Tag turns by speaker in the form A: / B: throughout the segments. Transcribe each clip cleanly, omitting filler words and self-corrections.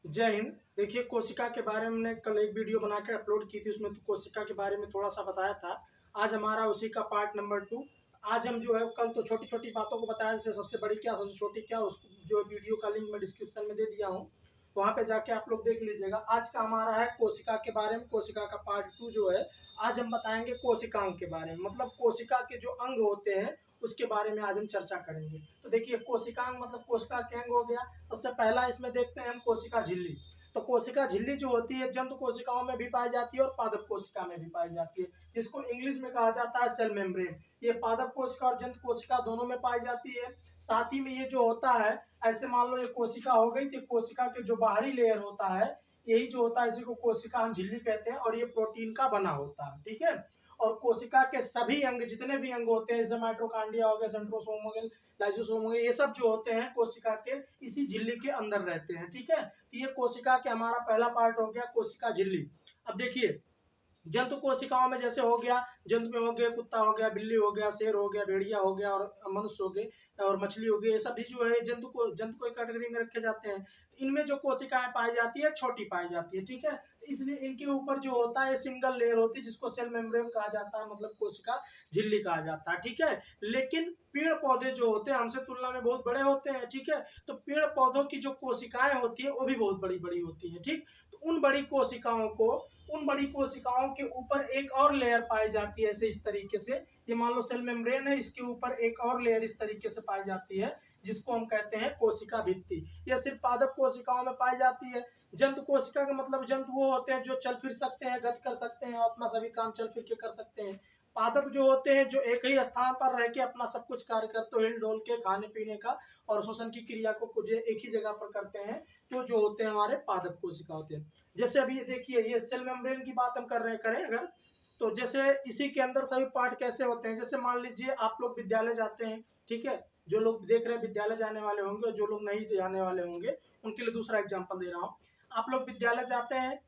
A: जय हिंद। देखिए, कोशिका के बारे में हमने कल एक वीडियो बनाकर अपलोड की थी, उसमें तो कोशिका के बारे में थोड़ा सा बताया था। आज हमारा उसी का पार्ट नंबर 2। आज हम जो है, कल तो छोटी छोटी बातों को बताया, जैसे सबसे बड़ी क्या सबसे छोटी क्या, उस जो वीडियो का लिंक मैं डिस्क्रिप्शन में दे दिया हूँ, वहाँ पे जाके आप लोग देख लीजिएगा। आज का हमारा है कोशिका के बारे में, कोशिका का पार्ट 2 जो है। आज हम बताएंगे कोशिकाओं के बारे में, मतलब कोशिका के जो अंग होते हैं उसके बारे में आज हम चर्चा करेंगे। तो देखिए, कोशिकांग मतलब कोशिका के अंग हो गया। सबसे पहला इसमें देखते हैं हम कोशिका झिल्ली। तो कोशिका झिल्ली जो होती है जंतु कोशिकाओं में भी पाई जाती है और पादप कोशिका में भी पाई जाती है, जिसको इंग्लिश में कहा जाता है सेल मेम्ब्रेन। ये पादप कोशिका और जंतु कोशिका दोनों में पाई जाती है। साथ ही में ये जो होता है, ऐसे मान लो ये कोशिका हो गई, तो कोशिका के जो बाहरी लेयर होता है, यही जो होता है इसी को कोशिका हम झिल्ली कहते हैं, और ये प्रोटीन का बना होता है। ठीक है। और कोशिका के सभी अंग, जितने भी अंग होते हैं, जैसे माइटोकांड्रिया हो गया, सेंट्रोसोम हो गया, लाइसोसोम हो गया, ये सब जो होते हैं कोशिका के इसी झिल्ली के अंदर रहते हैं। ठीक है। तो ये कोशिका के हमारा पहला पार्ट हो गया, कोशिका झिल्ली। अब देखिए, जंतु कोशिकाओं में जैसे हो गया, जंतु में हो गया कुत्ता हो गया, बिल्ली हो गया, शेर हो गया, भेड़िया हो गया और मनुष्य हो गए और मछली हो गई, ये सभी जो है जंतु को एक कैटेगरी में रखे जाते हैं। इनमें जो कोशिकाएं पाई जाती है छोटी पाई जाती है। ठीक है। इसलिए इनके ऊपर जो होता है सिंगल लेयर होती है, जिसको सेल मेम्ब्रेन कहा जाता है, मतलब कोशिका झिल्ली कहा जाता है। ठीक है। लेकिन पेड़ पौधे जो होते हैं हमसे तुलना में बहुत बड़े होते हैं। ठीक है। तो पेड़ पौधों की जो कोशिकाएं होती है वो भी बहुत बड़ी बड़ी होती है। ठीक। तो उन बड़ी कोशिकाओं के ऊपर एक और लेयर पाई जाती है, ऐसे इस तरीके से। ये मान लो सेल मेम्ब्रेन है, इसके ऊपर एक और लेयर इस तरीके से पाई जाती है, जिसको हम कहते हैं कोशिका भित्ति। यह सिर्फ पादप कोशिकाओं में पाई जाती है। जंतु कोशिका का मतलब जंतु वो होते हैं जो चल फिर सकते हैं, गति कर सकते हैं, अपना सभी काम चल फिर के कर सकते हैं। पादप जो होते हैं जो एक ही स्थान पर रह के अपना सब कुछ कार्य करते हैं, हिल डोल के, खाने पीने का और श्वसन की क्रिया को कुछ एक ही जगह पर करते हैं, तो जो होते हैं हमारे पादप कोशिका होते हैं। जैसे अभी देखिए, ये सेल मेम्ब्रेन की बात हम कर रहे करें अगर, तो जैसे इसी के अंदर सभी पार्ट कैसे होते हैं, जैसे मान लीजिए आप लोग विद्यालय जाते हैं। ठीक है। जो लोग देख रहे हैं विद्यालय जाने वाले होंगे और जो लोग नहीं जाने वाले होंगे, उनके लिए दूसरा एग्जाम्पल दे रहा हूँ। आप लोग विद्यालय जाते हैं,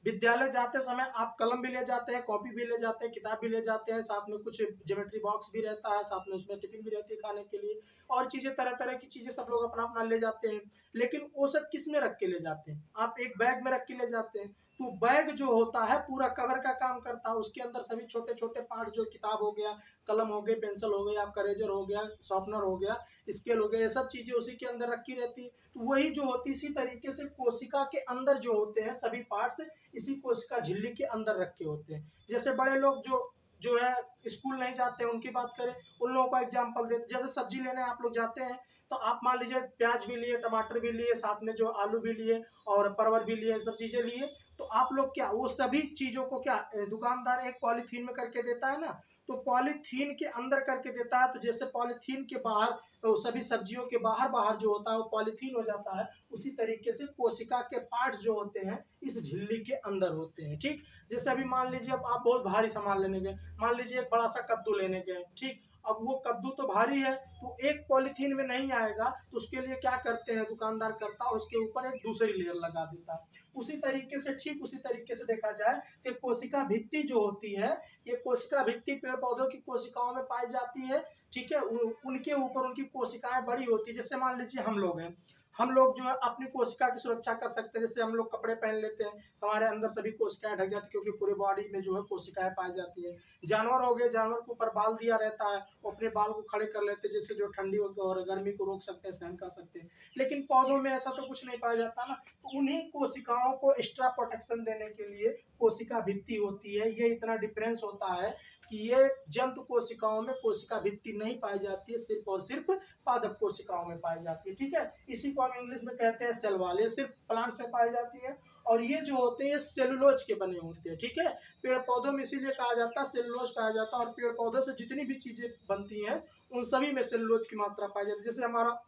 A: विद्यालय जाते समय आप कलम भी ले जाते हैं, कॉपी भी ले जाते हैं, किताब भी ले जाते हैं, साथ में कुछ ज्योमेट्री बॉक्स भी रहता है, साथ में उसमें टिफिन भी रहती है खाने के लिए, और चीजें तरह तरह की चीजें सब लोग अपना अपना ले जाते हैं। लेकिन वो सब किस में रख के ले जाते हैं? आप एक बैग में रख के ले जाते हैं। तो बैग जो होता है पूरा कवर का काम करता है, उसके अंदर सभी छोटे छोटे पार्ट, जो किताब हो गया, कलम हो गई, पेंसिल हो गई, आपका रेजर हो गया, शॉर्पनर हो गया, स्केल हो गया, ये सब चीजें उसी के अंदर रखी रहती है। तो वही जो होती है, इसी तरीके से कोशिका के अंदर जो होते हैं सभी पार्ट्स इसी कोशिका झिल्ली के अंदर रखे होते हैं। जैसे बड़े लोग जो जो है स्कूल नहीं जाते हैं, उनकी बात करें, उन लोगों का एग्जाम्पल देते, जैसे सब्जी लेने आप लोग जाते हैं, तो आप मान लीजिए प्याज भी लिए, टमाटर भी लिए, साथ में जो आलू भी लिए और परवल भी लिए, सब चीजें लिए। तो आप लोग क्या वो सभी चीजों को क्या दुकानदार एक पॉलीथीन में करके देता है ना, तो पॉलीथीन के अंदर करके देता है। तो जैसे पॉलीथीन के बाहर, तो सभी सब्जियों के बाहर बाहर जो होता है वो पॉलीथीन हो जाता है, उसी तरीके से कोशिका के पार्ट्स जो होते हैं इस झिल्ली के अंदर होते हैं। ठीक। जैसे अभी मान लीजिए अब आप बहुत भारी सामान लेने गए, मान लीजिए एक बड़ा सा कद्दू लेने गए। ठीक। अब वो कद्दू तो भारी है, तो एक पॉलीथीन में नहीं आएगा, तो उसके लिए क्या करते हैं दुकानदार करता है, उसके ऊपर एक दूसरी लेयर लगा देता है। उसी तरीके से, ठीक उसी तरीके से देखा जाए कि कोशिका भित्ति जो होती है, ये कोशिका भित्ति पेड़ पौधों की कोशिकाओं में पाई जाती है। ठीक है। उनके ऊपर उनकी कोशिकाएं बड़ी होती है। जैसे मान लीजिए हम लोग हैं, हम लोग जो है अपनी कोशिका की सुरक्षा कर सकते हैं। जैसे हम लोग कपड़े पहन लेते हैं, हमारे अंदर सभी कोशिकाएं ढक जाती है, क्योंकि पूरे बॉडी में जो है कोशिकाएं पाई जाती है। जानवर हो गए, जानवर के ऊपर बाल दिया रहता है, वो अपने बाल को खड़े कर लेते हैं, जिससे जो ठंडी और गर्मी को रोक सकते हैं, सहन कर सकते हैं। लेकिन पौधों में ऐसा तो कुछ नहीं पाया जाता ना, तो उन्हीं कोशिकाओं को एक्स्ट्रा प्रोटेक्शन देने के लिए कोशिका भित्ति होती है। ये इतना डिफरेंस होता है कि ये जंतु कोशिकाओं में कोशिका भित्ति नहीं पाई जाती है, सिर्फ और सिर्फ पादप कोशिकाओं में पाई जाती है। ठीक है। इसी को हम इंग्लिश में कहते हैं सेल वॉल। ये सिर्फ प्लांट्स में पाई जाती है, और ये जो होते हैं सेलुलोज के बने होते हैं। ठीक है। पेड़ पौधों में इसीलिए कहा जाता है सेलुलोज पाया जाता है, और पेड़ पौधों से जितनी भी चीजें बनती हैं उन सभी में सेलुलोज की मात्रा पाई जाती है। जैसे हमारा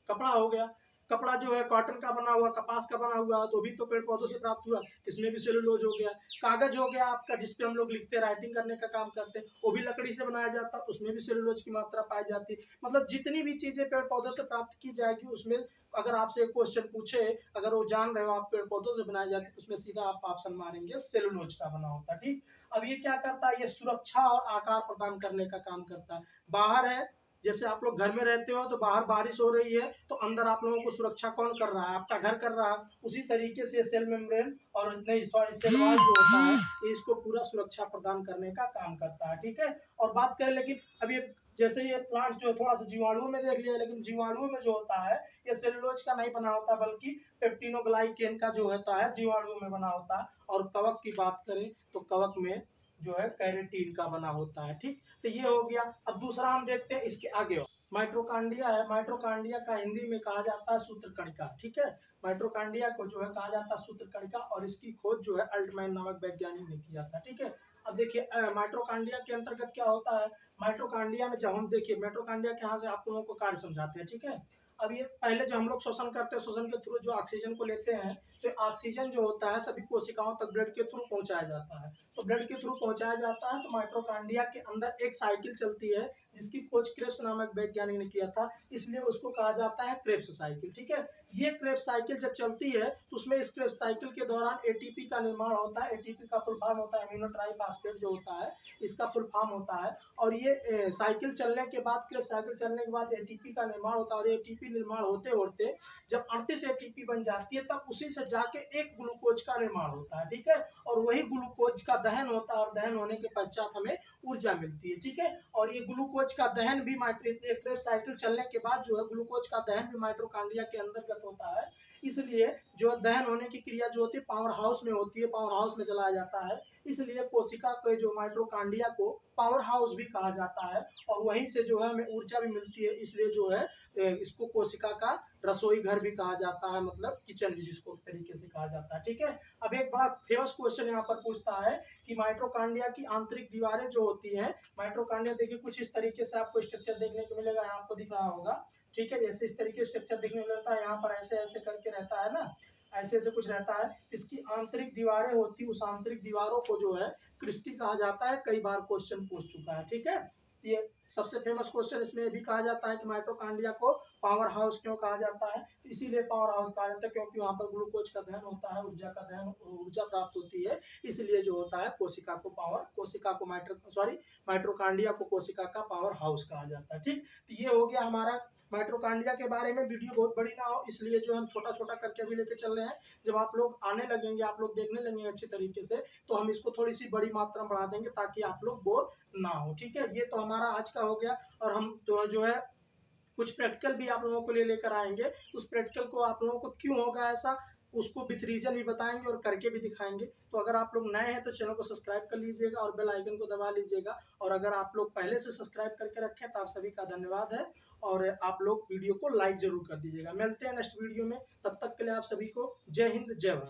A: कपड़ा हो गया, कपड़ा जो है कॉटन का बना हुआ, कपास का बना हुआ, तो भी तो पेड़ पौधों से प्राप्त हुआ, इसमें भी सेलुलोज हो गया। कागज हो गया आपका, जिसपे हम लोग लिखते, राइटिंग करने का काम करते हैं, वो भी लकड़ी से बनाया जाता है, उसमें भी सेलुलोज की मात्रा पाई जाती है। मतलब जितनी भी चीजें पेड़ पौधों से प्राप्त की जाएगी, उसमें अगर आपसे एक क्वेश्चन पूछे, अगर वो जान रहे हो आप पेड़ पौधों से बनाई जाती है, तो उसमें सीधा आप ऑप्शन मारेंगे सेलुलोज का बना होता है। ठीक। अब ये क्या करता है, ये सुरक्षा और आकार प्रदान करने का काम करता है। बाहर है जैसे आप लोग घर में रहते हो तो बाहर बारिश हो रही है तो अंदर आप लोगों को सुरक्षा कौन कर रहा है, आपका घर कर रहा है। उसी तरीके से सेल मेम्ब्रेन और नहीं सॉरी सेल वॉल जो होता है ये इसको पूरा सुरक्षा प्रदान करने का काम करता है, ठीक है। और बात करें लेकिन अभी जैसे ये प्लांट जो थोड़ा सा जीवाणुओं में देख लिया, लेकिन जीवाणुओं में जो होता है ये सेलुलोज का नहीं बना होता बल्कि पेप्टिनोग्लाइकेन का जो होता है जीवाणुओं में बना होता है। और कवक की बात करें तो कवक में जो है कैरेटीन का बना होता है, ठीक। तो ये हो गया। अब दूसरा हम देखते हैं इसके आगे माइट्रोकांडिया है। माइट्रोकांडिया का हिंदी में कहा जाता है सूत्रकणिका, ठीक है। माइट्रोकांडिया को जो है कहा जाता है सूत्रकणिका और इसकी खोज जो है अल्टमैन नामक वैज्ञानिक ने किया था, ठीक है। अब देखिए माइट्रोकांडिया के अंतर्गत क्या होता है। माइट्रोकांडिया में जब हम देखिए माइट्रोकांडिया के यहाँ से आप लोगों को कार्य समझाते हैं, ठीक है। अब ये पहले जो हम लोग श्वसन करते हैं, श्वसन के थ्रू जो ऑक्सीजन को लेते हैं तो ऑक्सीजन जो होता है सभी कोशिकाओं तक ब्लड के थ्रू पहुंचाया जाता है। तो ब्लड के थ्रू पहुंचाया जाता है तो माइट्रोकांडिया के अंदर एक साइकिल चलती है जिसकी खोज क्रेब्स नामक वैज्ञानिक ने किया था, इसलिए उसको कहा जाता है क्रेब्स साइकिल, ठीक है। ये क्रेब्स साइकिल जब चलती है तो उसमें इस क्रेब्स साइकिल के दौरान एटीपी का निर्माण होता है। एटीपी का फुल फॉर्म होता है अमीनो ट्राइफॉस्फेट जो होता है, इसका फुल फॉर्म होता है। और ये साइकिल चलने के बाद क्रेब्स साइकिल चलने के बाद एटीपी का निर्माण होता है और एटीपी निर्माण होते होते जब 38 एटीपी बन जाती है तब उसी से जाके एक ग्लूकोज का निर्माण होता है, ठीक है। और वही ग्लूकोज का दहन होता है और दहन होने के पश्चात हमें ऊर्जा मिलती है, ठीक है। और ये ग्लूकोज का दहन भी क्रेब्स साइकिल चलने के बाद जो है ग्लूकोज का दहन भी माइट्रोकांड्रिया के अंतर्गत होता है। इसलिए जो दहन होने की क्रिया जो होती है पावर हाउस में होती है, पावर हाउस में चलाया जाता है। इसलिए कोशिका के जो माइट्रोकांड्रिया को पावर हाउस भी कहा जाता है और वहीं से जो है हमें ऊर्जा भी मिलती है। इसलिए जो है इसको कोशिका का रसोई घर भी कहा जाता है, मतलब किचन भी जिसको तरीके से कहा जाता है, ठीक है। अब एक बड़ा फेमस क्वेश्चन यहाँ पर पूछता है कि माइट्रोकांड्रिया की आंतरिक दीवारें जो होती हैं, माइट्रोकांड्रिया देखिए कुछ इस तरीके से आपको स्ट्रक्चर देखने को मिलेगा, यहाँ आपको दिख रहा होगा, ठीक है। जैसे इस तरीके स्ट्रक्चर देखने को मिलता है, यहाँ पर ऐसे ऐसे करके रहता है ना, ऐसे ऐसे कुछ रहता है। इसकी आंतरिक दीवारें होती, उस आंतरिक दीवारों को जो है क्रिस्टी कहा जाता है। कई बार क्वेश्चन पूछ चुका है, ठीक है। ये सबसे फेमस क्वेश्चन इसमें भी कहा जाता है कि माइटोकॉन्ड्रिया को पावर हाउस क्यों कहा जाता है। इसीलिए पावर हाउस कहा जाता है क्योंकि वहां पर ग्लूकोज का दहन होता है, ऊर्जा का दहन, ऊर्जा प्राप्त होती है। इसलिए जो होता है कोशिका को पावर, कोशिका को माइट्रोकांड्रिया को कोशिका का पावर हाउस कहा जाता है, ठीक। तो ये हो गया हमारा माइट्रोकांड्रिया के बारे में। वीडियो बहुत बड़ी ना हो इसलिए जो हम छोटा छोटा करके भी लेके चल रहे हैं। जब आप लोग आने लगेंगे, आप लोग देखने लगेंगे अच्छे तरीके से, तो हम इसको थोड़ी सी बड़ी मात्रा में बढ़ा देंगे ताकि आप लोग बोर ना हो, ठीक है। ये तो हमारा आज का हो गया। और हम तो जो है कुछ प्रैक्टिकल भी आप लोगों को लेकर आएंगे। उस प्रैक्टिकल को आप लोगों को क्यों होगा ऐसा, उसको विथ रीजन भी बताएंगे और करके भी दिखाएंगे। तो अगर आप लोग नए हैं तो चैनल को सब्सक्राइब कर लीजिएगा और बेल आइकन को दबा लीजिएगा। और अगर आप लोग पहले से सब्सक्राइब करके रखें तो आप सभी का धन्यवाद है। और आप लोग वीडियो को लाइक जरूर कर दीजिएगा। मिलते हैं नेक्स्ट वीडियो में, तब तक के लिए आप सभी को जय हिंद, जय भारत।